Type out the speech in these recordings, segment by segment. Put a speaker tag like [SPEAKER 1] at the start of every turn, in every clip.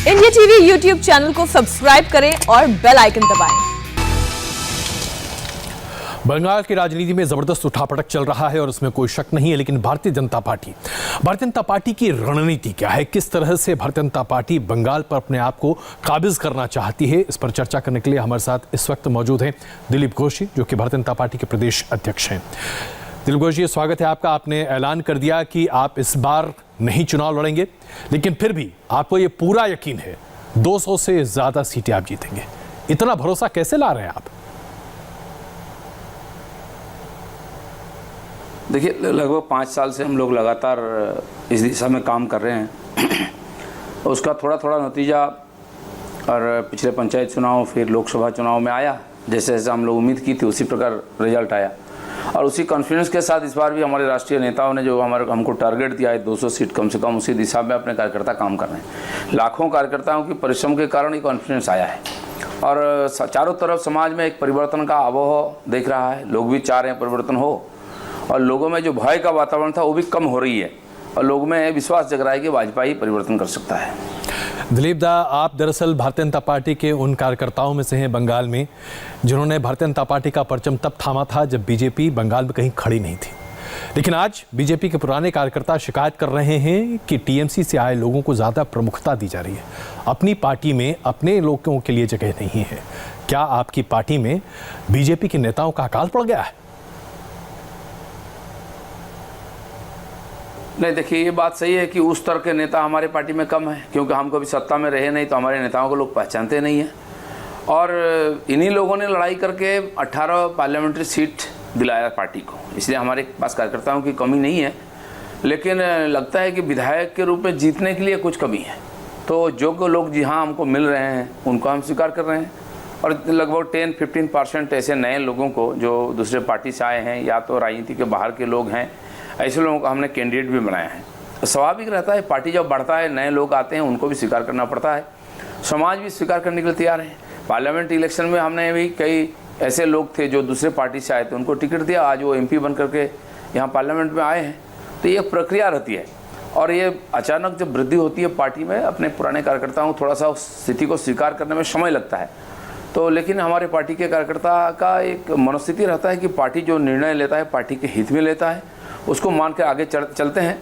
[SPEAKER 1] India TV YouTube channel को subscribe करें और बेल आइकन दबाएं।
[SPEAKER 2] बंगाल की राजनीति में जबरदस्त उठापटक चल रहा है और उसमें कोई शक नहीं है, लेकिन भारतीय जनता पार्टी की रणनीति क्या है, किस तरह से भारतीय जनता पार्टी बंगाल पर अपने आप को काबिज करना चाहती है, इस पर चर्चा करने के लिए हमारे साथ इस वक्त मौजूद हैं दिलीप घोष जी, जो कि भारतीय जनता पार्टी के प्रदेश अध्यक्ष हैं। दिलीप घोष जी, स्वागत है आपका। आपने ऐलान कर दिया कि आप इस बार नहीं चुनाव लड़ेंगे, लेकिन फिर भी आपको ये पूरा यकीन है 200 से ज्यादा सीटें आप जीतेंगे। इतना भरोसा कैसे ला रहे हैं आप?
[SPEAKER 3] देखिए, लगभग 5 साल से हम लोग लगातार इस दिशा में काम कर रहे हैं। उसका थोड़ा थोड़ा नतीजा और पिछले पंचायत चुनाव फिर लोकसभा चुनाव में आया। जैसे जैसे हम लोग उम्मीद की थी उसी प्रकार रिजल्ट आया, और उसी कॉन्फिडेंस के साथ इस बार भी हमारे राष्ट्रीय नेताओं ने जो हमको टारगेट दिया है 200 सीट कम से कम, उसी दिशा में अपने कार्यकर्ता काम कर रहे हैं। लाखों कार्यकर्ताओं की परिश्रम के कारण ये कॉन्फिडेंस आया है, और चारों तरफ समाज में एक परिवर्तन का आबोह देख रहा है। लोग भी चाह रहे हैं परिवर्तन हो, और लोगों में जो भय का वातावरण था वो भी कम हो रही है, और लोगों में विश्वास जग रहा है कि वाजपेयी परिवर्तन कर सकता है।
[SPEAKER 2] दिलीप दा, आप दरअसल भारतीय जनता पार्टी के उन कार्यकर्ताओं में से हैं बंगाल में जिन्होंने भारतीय जनता पार्टी का परचम तब थामा था जब बीजेपी बंगाल में कहीं खड़ी नहीं थी। लेकिन आज बीजेपी के पुराने कार्यकर्ता शिकायत कर रहे हैं कि टीएमसी से आए लोगों को ज़्यादा प्रमुखता दी जा रही है, अपनी पार्टी में अपने लोगों के लिए जगह नहीं है। क्या आपकी पार्टी में बीजेपी के नेताओं का अकाल पड़ गया है?
[SPEAKER 3] नहीं, देखिए, ये बात सही है कि उस तरह के नेता हमारे पार्टी में कम है, क्योंकि हम कभी सत्ता में रहे नहीं तो हमारे नेताओं को लोग पहचानते नहीं हैं। और इन्हीं लोगों ने लड़ाई करके 18 पार्लियामेंट्री सीट दिलाया पार्टी को, इसलिए हमारे पास कार्यकर्ताओं की कमी नहीं है। लेकिन लगता है कि विधायक के रूप में जीतने के लिए कुछ कमी है। तो जो लोग जहाँ हमको मिल रहे हैं उनको हम स्वीकार कर रहे हैं, और लगभग 10-15% ऐसे नए लोगों को जो दूसरे पार्टी से आए हैं या तो राजनीति के बाहर के लोग हैं, ऐसे लोगों को हमने कैंडिडेट भी बनाया है। स्वाभाविक रहता है, पार्टी जब बढ़ता है नए लोग आते हैं उनको भी स्वीकार करना पड़ता है, समाज भी स्वीकार करने के लिए तैयार है। पार्लियामेंट इलेक्शन में हमने भी कई ऐसे लोग थे जो दूसरे पार्टी से आए थे, उनको टिकट दिया, आज वो एमपी बन करके यहाँ पार्लियामेंट में आए हैं। तो ये प्रक्रिया रहती है, और ये अचानक जब वृद्धि होती है पार्टी में, अपने पुराने कार्यकर्ताओं को थोड़ा सा उस स्थिति को स्वीकार करने में समय लगता है। तो लेकिन हमारे पार्टी के कार्यकर्ता का एक मनोस्थिति रहता है कि पार्टी जो निर्णय लेता है पार्टी के हित में लेता है, उसको मान के आगे चलते हैं।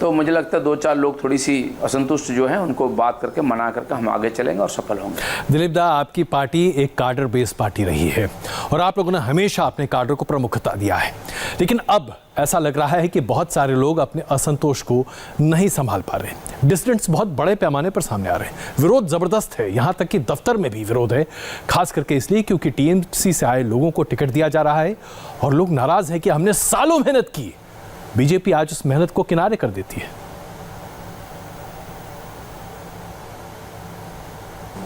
[SPEAKER 3] तो मुझे लगता है 2-4 लोग थोड़ी सी असंतुष्ट जो हैं उनको बात करके मना करके हम आगे चलेंगे और सफल होंगे।
[SPEAKER 2] दिलीप दा, आपकी पार्टी एक कार्डर बेस्ड पार्टी रही है और आप लोगों ने हमेशा अपने कार्डर को प्रमुखता दिया है, लेकिन अब ऐसा लग रहा है कि बहुत सारे लोग अपने असंतोष को नहीं संभाल पा रहे। डिस्टेंस बहुत बड़े पैमाने पर सामने आ रहे हैं, विरोध जबरदस्त है, यहाँ तक कि दफ्तर में भी विरोध है, खास करके इसलिए क्योंकि टीएमसी से आए लोगों को टिकट दिया जा रहा है और लोग नाराज हैं कि हमने सालों मेहनत की। बीजेपी आज उस मेहनत को किनारे कर देती है।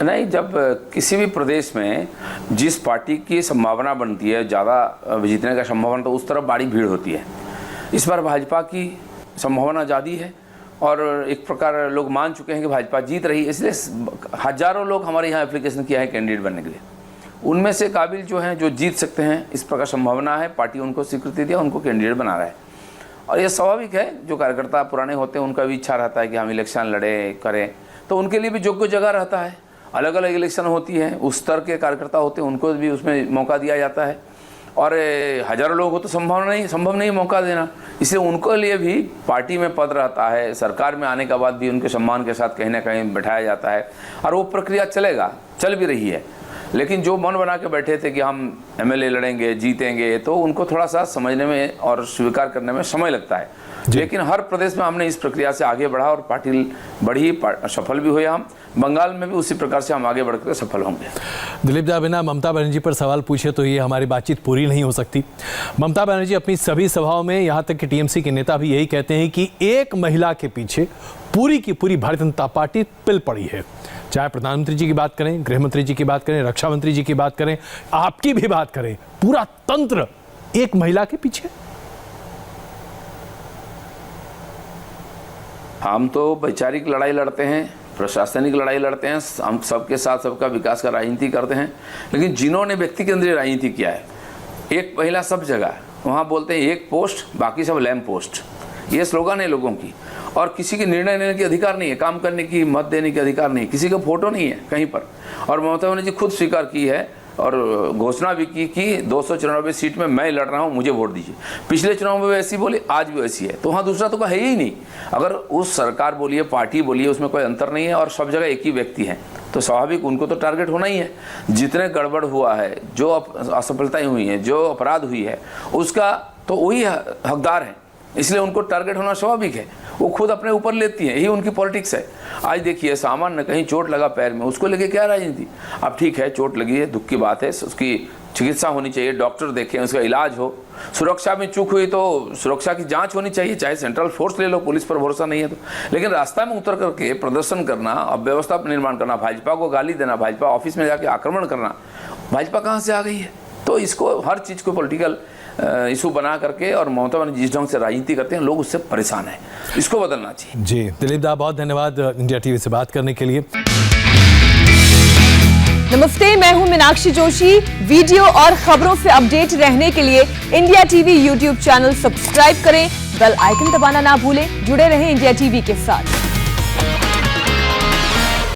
[SPEAKER 3] नहीं, जब किसी भी प्रदेश में जिस पार्टी की संभावना बनती है ज़्यादा जीतने का संभावना, तो उस तरफ बड़ी भीड़ होती है। इस बार भाजपा की संभावना ज़्यादा है, और एक प्रकार लोग मान चुके हैं कि भाजपा जीत रही है, इसलिए हजारों लोग हमारे यहाँ एप्लीकेशन किया है कैंडिडेट बनने के लिए। उनमें से काबिल जो हैं, जो जीत सकते हैं, इस प्रकार संभावना है, पार्टी उनको स्वीकृति दिया, उनको कैंडिडेट बना रहा है। और ये स्वाभाविक है, जो कार्यकर्ता पुराने होते हैं उनका भी इच्छा रहता है कि हम इलेक्शन लड़े करें, तो उनके लिए भी योग्य जगह रहता है। अलग अलग इलेक्शन होती है, उस स्तर के कार्यकर्ता होते हैं, उनको भी उसमें मौका दिया जाता है। और हजारों लोग हो तो संभव नहीं मौका देना, इसलिए उनके लिए भी पार्टी में पद रहता है। सरकार में आने के बाद भी उनके सम्मान के साथ कहीं ना कहीं बैठाया जाता है, और वो प्रक्रिया चल भी रही है। लेकिन जो मन बना के बैठे थे कि हम एमएलए लड़ेंगे जीतेंगे, तो उनको थोड़ा सा समझने में और स्वीकार करने में समय लगता है। लेकिन हर प्रदेश में हमने इस प्रक्रिया से आगे बढ़ा और पार्टी बढ़ी, सफल भी हुए। हम बंगाल में भी उसी प्रकार से हम आगे बढ़कर सफल होंगे।
[SPEAKER 2] दिलीप दा, बिना ममता बनर्जी पर सवाल पूछे तो ये हमारी बातचीत पूरी नहीं हो सकती। ममता बनर्जी अपनी सभी सभाओं में, यहाँ तक कि टीएमसी के नेता भी यही कहते हैं कि एक महिला के पीछे पूरी की पूरी भारतीय जनता पार्टी पिल पड़ी है। चाहे प्रधानमंत्री जी की बात करें, गृह मंत्री जी की बात करें, रक्षा मंत्री जी की बात करें, आपकी भी बात करें, पूरा तंत्र एक महिला के पीछे।
[SPEAKER 3] हम तो वैचारिक लड़ाई लड़ते हैं, प्रशासनिक लड़ाई लड़ते हैं, हम सबके साथ सबका विकास का राजनीति करते हैं। लेकिन जिन्होंने व्यक्ति केंद्रीय राजनीति किया है, एक महिला सब जगह, वहाँ बोलते हैं एक पोस्ट, बाकी सब लैम्प पोस्ट, ये स्लोगन है लोगों की। और किसी के निर्णय लेने की अधिकार नहीं है, काम करने की, मत देने की अधिकार नहीं है, किसी का फोटो नहीं है कहीं पर। और ममता बनर्जी खुद स्वीकार की है और घोषणा भी की कि 294 सीट में मैं लड़ रहा हूं, मुझे वोट दीजिए। पिछले चुनाव में भी ऐसी बोली, आज भी वैसी है। तो वहाँ दूसरा तो है ही नहीं। अगर उस सरकार बोलिए, पार्टी बोलिए, उसमें कोई अंतर नहीं है और सब जगह एक ही व्यक्ति है, तो स्वाभाविक उनको तो टारगेट होना ही है। जितने गड़बड़ हुआ है, जो असफलताएं हुई हैं, जो अपराध हुई है, उसका तो वही हकदार है, इसलिए उनको टारगेट होना स्वाभाविक है। वो खुद अपने ऊपर लेती हैं, यही उनकी पॉलिटिक्स है। आज देखिए, सामान्य कहीं चोट लगा पैर में, उसको लेके क्या राजनीति। अब ठीक है, चोट लगी है, दुख की बात है, उसकी चिकित्सा होनी चाहिए, डॉक्टर देखें, उसका इलाज हो। सुरक्षा में चूक हुई तो सुरक्षा की जांच होनी चाहिए, चाहे सेंट्रल फोर्स ले लो, पुलिस पर भरोसा नहीं है तो। लेकिन रास्ता में उतर करके प्रदर्शन करना, अव्यवस्था निर्माण करना, भाजपा को गाली देना, भाजपा ऑफिस में जाके आक्रमण करना, भाजपा कहाँ से आ गई है। तो इसको हर चीज़ को पॉलिटिकल इशू बना करके, और ममता बनर्जी जिस ढंग से राजनीति करते हैं, लोग उससे परेशान हैं। इसको बदलना चाहिए।
[SPEAKER 2] जी दिलीप दा, बहुत धन्यवाद इंडिया टीवी से बात करने के लिए।
[SPEAKER 1] नमस्ते, मैं हूं मीनाक्षी जोशी। वीडियो और खबरों से अपडेट रहने के लिए India TV YouTube channel subscribe करें, बेल आइकन दबाना ना भूलें। जुड़े रहें इंडिया टीवी के साथ।